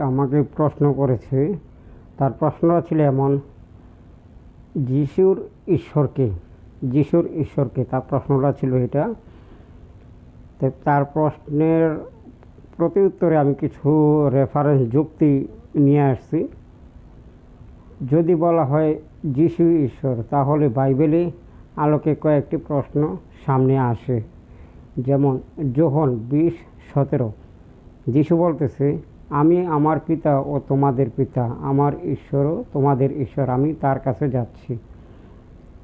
আমাকে প্রশ্ন করেছে। তার প্রশ্নটা ছিল এমন, যিশুর ঈশ্বরকে তার প্রশ্নটা ছিল এটা। তো তার প্রশ্নের প্রতি উত্তরে আমি কিছু রেফারেন্স যুক্তি নিয়ে আসছি। যদি বলা হয় যিশু ঈশ্বর, তাহলে বাইবেলে আলোকে কয়েকটি প্রশ্ন সামনে আসে। যেমন যোহন 20:17, যিশু বলতেছে, আমি আমার পিতা ও তোমাদের পিতা, আমার ঈশ্বরও তোমাদের ঈশ্বর, আমি তার কাছে যাচ্ছি।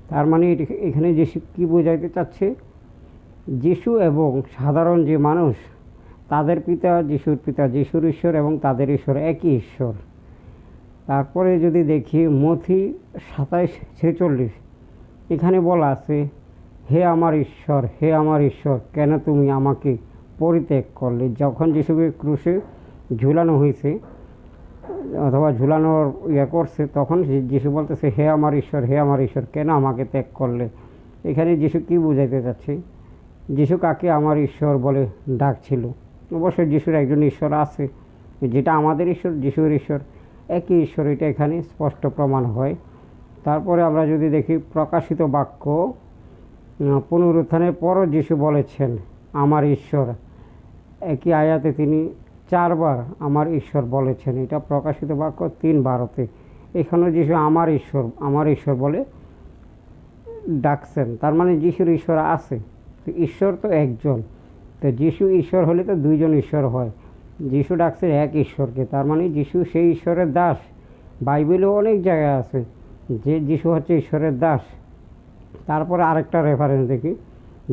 তার মানে এখানে যিশু কী বোঝাইতে চাচ্ছে? যিশু এবং সাধারণ যে মানুষ, তাদের পিতা যিশুর ঈশ্বর এবং তাদের ঈশ্বর একই ঈশ্বর। তারপরে যদি দেখি মথি 27:46, এখানে বলা আছে, হে আমার ঈশ্বর, কেন তুমি আমাকে পরিত্যাগ করলে? যখন যিশুকে ক্রুশে ঝুলানো হয়েছে অথবা ঝুলানোর করছে, তখন যিশু বলতেছে, হে আমার ঈশ্বর, কেন আমাকে ত্যাগ করলে? এখানে যিশু কী বুঝাইতে চাচ্ছে? যিশু কাকে আমার ঈশ্বর বলে ডাকছিল? অবশ্যই যিশুর একজন ঈশ্বর আছে, যেটা আমাদের ঈশ্বর, যিশুর ঈশ্বর একই ঈশ্বর, এটা এখানে স্পষ্ট প্রমাণ হয়। তারপরে আমরা যদি দেখি প্রকাশিত বাক্য, পুনরুত্থানের পরও যিশু বলেছেন আমার ঈশ্বর, একই আয়াতে তিনি 4 বার আমার ঈশ্বর বলেছেন। এটা প্রকাশিত বাক্য 3:12-তে। এখানেও যিশু আমার ঈশ্বর বলে ডাকছেন। তার মানে যিশুর ঈশ্বর আছে। তো ঈশ্বর তো একজন, তো যিশু ঈশ্বর হলে তো 2 জন ঈশ্বর হয়। যিশু ডাকছে এক ঈশ্বরকে, তার মানে যিশু সেই ঈশ্বরের দাস। বাইবেলেও অনেক জায়গায় আছে যে যিশু হচ্ছে ঈশ্বরের দাস। তারপরে আরেকটা রেফারেন্স দেখি,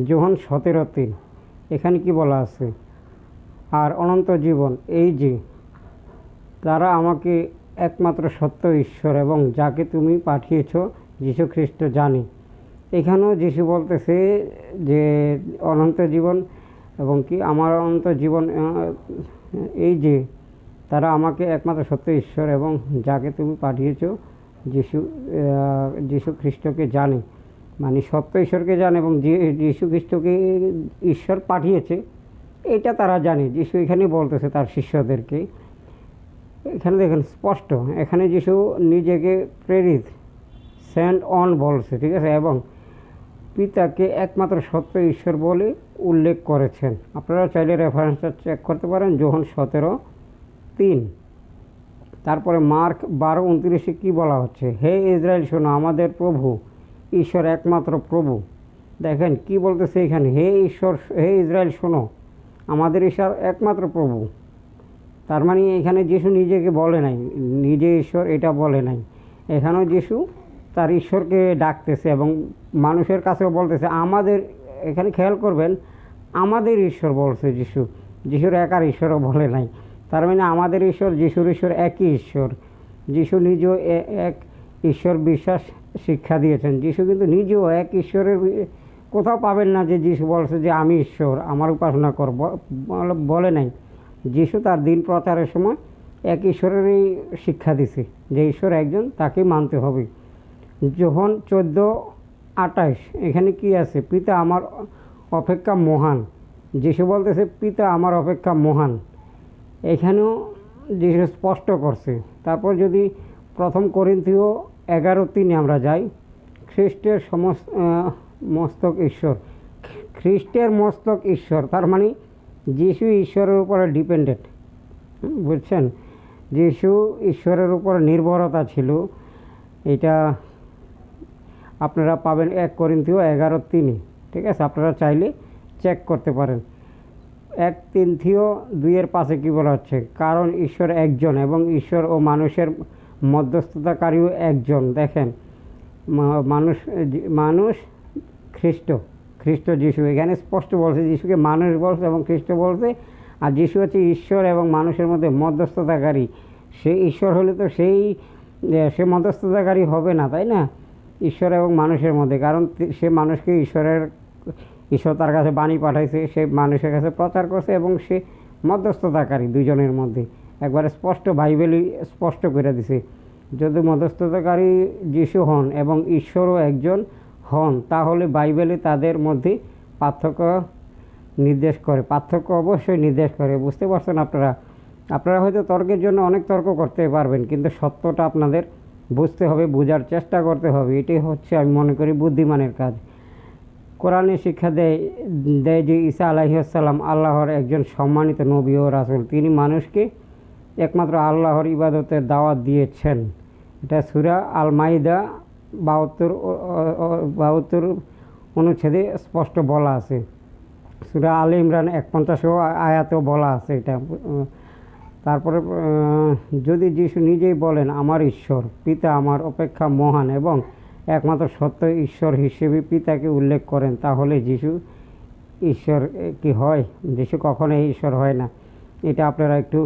যোহন 17:3, এখানে কি বলা আছে? আর অনন্ত জীবন এই যে, তারা আমাকে একমাত্র সত্য ঈশ্বর এবং যাকে তুমি পাঠিয়েছ যীশু খ্রিস্ট জানে। এখানেও যিশু বলতেছে যে অনন্ত জীবন এবং কি আমার অনন্ত জীবন এই যে, তারা আমাকে একমাত্র সত্য ঈশ্বর এবং যাকে তুমি পাঠিয়েছ যীশু খ্রিস্টকে জানে। মানে সত্য ঈশ্বরকে জানে এবং যীশু খ্রিস্টকে ঈশ্বর পাঠিয়েছে, এটা তারা জানে। যিশু এখানে বলতেছে তার শিষ্যদেরকে। এখানে দেখেন স্পষ্ট, এখানে যিশু নিজেকে প্রেরিত, সেন্ট অন বলছে, ঠিক আছে, এবং পিতাকে একমাত্র সত্য ঈশ্বর বলে উল্লেখ করেছেন। আপনারা চাইলে রেফারেন্সটা চেক করতে পারেন, যোহন 17:3। তারপরে মার্ক 12:29 কী বলা হচ্ছে? হে ইসরায়েল শোনো, আমাদের প্রভু ঈশ্বর একমাত্র প্রভু। দেখেন কি বলতেছে এখানে, হে ইসরায়েল শোনো, আমাদের ঈশ্বর একমাত্র প্রভু। তার মানে এখানে যিশু নিজেকে বলে নাই, নিজে ঈশ্বর এটা বলে নাই। এখানেও যিশু তার ঈশ্বরকে ডাকতেছে এবং মানুষের কাছেও বলতেছে আমাদের। এখানে খেয়াল করবেন, আমাদের ঈশ্বর বলছে যিশুর একার ঈশ্বরও বলে নাই। তার মানে আমাদের ঈশ্বর, যিশুর ঈশ্বর একই ঈশ্বর। যিশু নিজেও এক ঈশ্বর বিশ্বাস শিক্ষা দিয়েছেন। যিশু কিন্তু নিজেও এক ঈশ্বরের, কোথাও পাবেন না যে যিশু বলছে যে আমি ঈশ্বর, আমার উপাসনা করব, বলে নাই। যিশু তার দিন প্রচারের সময় এক ঈশ্বরেরই শিক্ষা দিছে, যে ঈশ্বর একজন, তাকে মানতে হবে। যোহন 14:28, এখানে কি আছে? পিতা আমার অপেক্ষা মহান। যিশু বলতেছে পিতা আমার অপেক্ষা মহান। এখানেও যিশু স্পষ্ট করছে। তারপর যদি 1 করিন্থীয় 11:3 আমরা যাই, খ্রিস্টের মস্তক ঈশ্বর, খ্রিস্টের মস্তক ঈশ্বর, তার মানে যিশু ঈশ্বরের উপরে ডিপেন্ডেন্ট, বুঝছেন? যিশু ঈশ্বরের উপর নির্ভরতা ছিল। এটা আপনারা পাবেন 1 করিন্থীয় 11:3, ঠিক আছে, আপনারা চাইলে চেক করতে পারেন। 1 তিমথিও 2:5 কী বলা হচ্ছে? কারণ ঈশ্বর একজন এবং ঈশ্বর ও মানুষের মধ্যস্থতাকারীও একজন। দেখেন, মানুষ খ্রিস্ট যিশু, এখানে স্পষ্ট বলছে যিশুকে মানুষ বলছে এবং খ্রিস্ট বলছে। আর যিশু হচ্ছে ঈশ্বর এবং মানুষের মধ্যে মধ্যস্থতাকারী। সে ঈশ্বর হলে তো সে মধ্যস্থতাকারী হবে না, তাই না? ঈশ্বর এবং মানুষের মধ্যে, কারণ সে মানুষকে ঈশ্বর তার কাছে বাণী পাঠাইছে, সে মানুষের কাছে প্রচার করছে এবং সে মধ্যস্থতাকারী দুজনের মধ্যে। একবারে স্পষ্ট, বাইবেলই স্পষ্ট করে দিছে। যদি মধ্যস্থতাকারী যিশু হন এবং ঈশ্বরও একজন হন, তাহলে বাইবেলে তাদের মধ্যে পার্থক্য অবশ্যই নির্দেশ করে। বুঝতে পারছেন আপনারা? আপনারা হয়তো তর্কের জন্য অনেক তর্ক করতে পারবেন, কিন্তু সত্যটা আপনাদের বুঝতে হবে, বোঝার চেষ্টা করতে হবে। এটাই হচ্ছে আমি মনে করি বুদ্ধিমানের কাজ। কোরআনে শিক্ষা দেয় দেয় যে ঈসা আলাইহিসসালাম আল্লাহর একজন সম্মানিত নবী ও রাসূল। তিনি মানুষকে একমাত্র আল্লাহর ইবাদতের দাওয়াত দিয়েছেন। এটা সূরা আল মাইদা 72 অনুচ্ছেদে স্পষ্ট বলা আছে। সূরা আলে ইমরান 51 আয়াতেও বলা আছে এটা। তারপরে যদি যিশু নিজেই বলেন আমার ঈশ্বর পিতা আমার অপেক্ষা মহান এবং একমাত্র সত্য ঈশ্বর হিসেবে পিতাকে উল্লেখ করেন, তাহলে যিশু ঈশ্বর কি হয়? যিশু কখনোই ঈশ্বর হয় না। এটা আপনারা একটু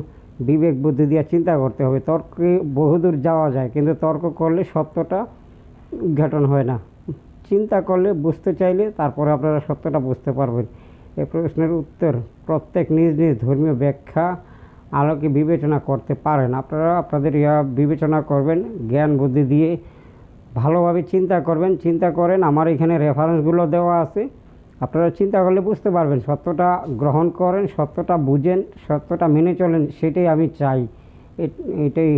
বিবেক বুদ্ধি দিয়ে চিন্তা করতে হবে। তর্কে বহুদূর যাওয়া যায়, কিন্তু তর্ক করলে সত্যটা উদ্ঘাটন হয় না। চিন্তা করলে, বুঝতে চাইলে তারপরে আপনারা সত্যটা বুঝতে পারবেন। এই প্রশ্নের উত্তর প্রত্যেক নিজ নিজ ধর্মীয় ব্যাখ্যা আলোকে বিবেচনা করতে পারেন। আপনারা আপনাদের বিবেচনা করবেন, জ্ঞান বুদ্ধি দিয়ে ভালোভাবে চিন্তা করবেন। চিন্তা করেন, আমার এখানে রেফারেন্সগুলো দেওয়া আছে, আপনারা চিন্তা করলে বুঝতে পারবেন। সত্যটা গ্রহণ করেন, সত্যটা বুঝেন, সত্যটা মেনে চলেন, সেটাই আমি চাই। এটাই